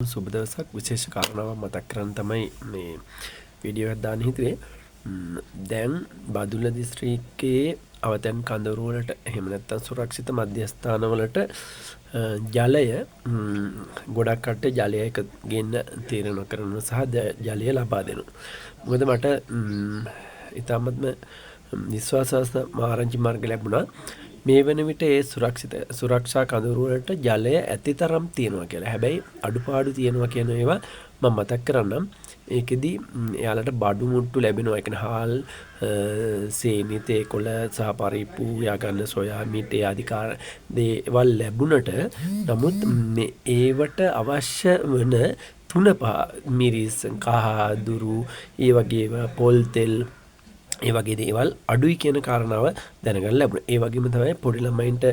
සුබ දවසක් විශේෂ කාරණාවක් මතක් කරන් තමයි මේ වීඩියෝ එකක් දාන්න හිතුවේ. දැන් බදුල්ල දිස්ත්‍රික්කයේ අවතැන් කඳවුරු වලට එහෙම නැත්නම් සුරක්ෂිත මධ්‍යස්ථාන වලට ජලය ගොඩක් කට්ටිය ජලය එක ගෙන්න තීරණය කරනවා සහ ජලය ලබා දෙනවා. මොකද මට ඊටමත්ම විශ්වාසවත් ආරංචි මාර්ග ලැබුණා. මේ වෙන විට ඒ සුරක්ෂා කඳවුරු වලට ජලය ඇතිතරම් තියෙනවා කියලා. හැබැයි අඩුපාඩු තියෙනවා කියන ඒවා මම මතක් කරන්නම්. ඒකෙදි එයාලට බඩු මුට්ටු ලැබෙනවා. ඒ කියන්නේ හාල්, සේනි, තේකොළ සහ පරිප්පු, යගන්න සොයා මීට ආදී දේවල් ලැබුණට නමුත් මේ ඒවට අවශ්‍ය වන තුන පහ මිරිස්, කහ, දුරු, ඒ වගේ ඒවා, පොල් තෙල් ඒ වගේ දේවල් අඩුයි කියන කාරණාව දැනගන්න ලැබුණා. ඒ වගේම තමයි පොඩි ළමයින්ට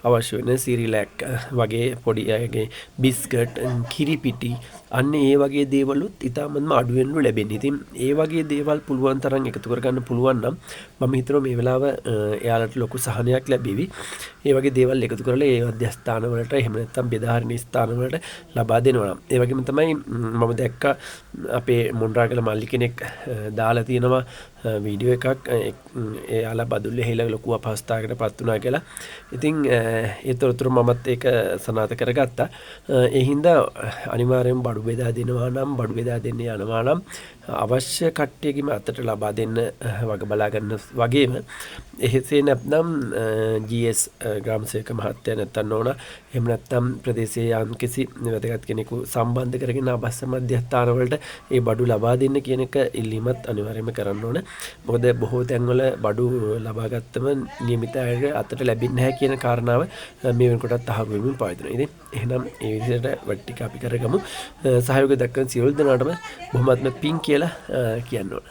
අවශ්‍ය වෙන සිරිලැක් වගේ පොඩි අයගේ බිස්කට්, කිරිපිටි අන්න ඒ වගේ දේවලුත් ඉතාමත්ම අඩුවෙන්ම ලැබෙන්නේ. ඉතින් ඒ වගේ දේවල් පුළුවන් තරම් එකතු කරගන්න පුළුවන් නම් මම හිතනවා මේ වෙලාව එයාලට ලොකු සහනයක් ලැබෙවි. ඒ වගේ දේවල් එකතු කරලා ඒ මධ්‍යස්ථාන වලට එහෙම නැත්නම් බෙදාහරින ස්ථාන වලට ලබා දෙනවා නම්. ඒ වගේම තමයි මම දැක්කා අපේ මොණරාගල මල්ලි කෙනෙක් දාලා තියෙනවා වීඩියෝ එකක් එයාලා බදුල්ලේ හෙලා ලොකු අපහසුතාවයකට පත් වුණා කියලා. ඉතින් ඒ තොරතුරු මමත් ඒක සනාථ කරගත්තා. ඒ හින්දා අනිවාර්යයෙන්ම බඩු බෙදා දෙනවා නම් බඩු බෙදා දෙන්න යනවා නම් අවශ්‍ය කට්ටියගේම අතට ලබා දෙන්න වග බලා ගන්න වගේම එහෙසේ නැත්නම් GS ග්‍රාම සේවක මහත්තයා නැත්නම් ඕන එහෙම නැත්නම් ප්‍රදේශයේ යම්කිසි වැදගත් කෙනෙකු සම්බන්ධ කරගෙන අවශ්‍ය මධ්‍යස්ථාන වලට ඒ බඩු ලබා දෙන්න කියන එක ඉල්ලීමත් අනිවාර්යයෙන්ම කරන්න ඕන. මොකද බොහෝ තැන්වල බඩු ලබා ගත්තම නියමිත අයට අතට ලැබෙන්නේ නැහැ කියන කාරණාව මේ වෙනකොටත් තහවුරු වෙමින් පවතිනවා. ඉතින් එහෙනම් ඒ විදිහට වැඩ ටික අපි කරගමු. සහයෝගය දක්වන සියලු දෙනාටම බොහොමත්ම පිං කියලා කියන්න ඕන.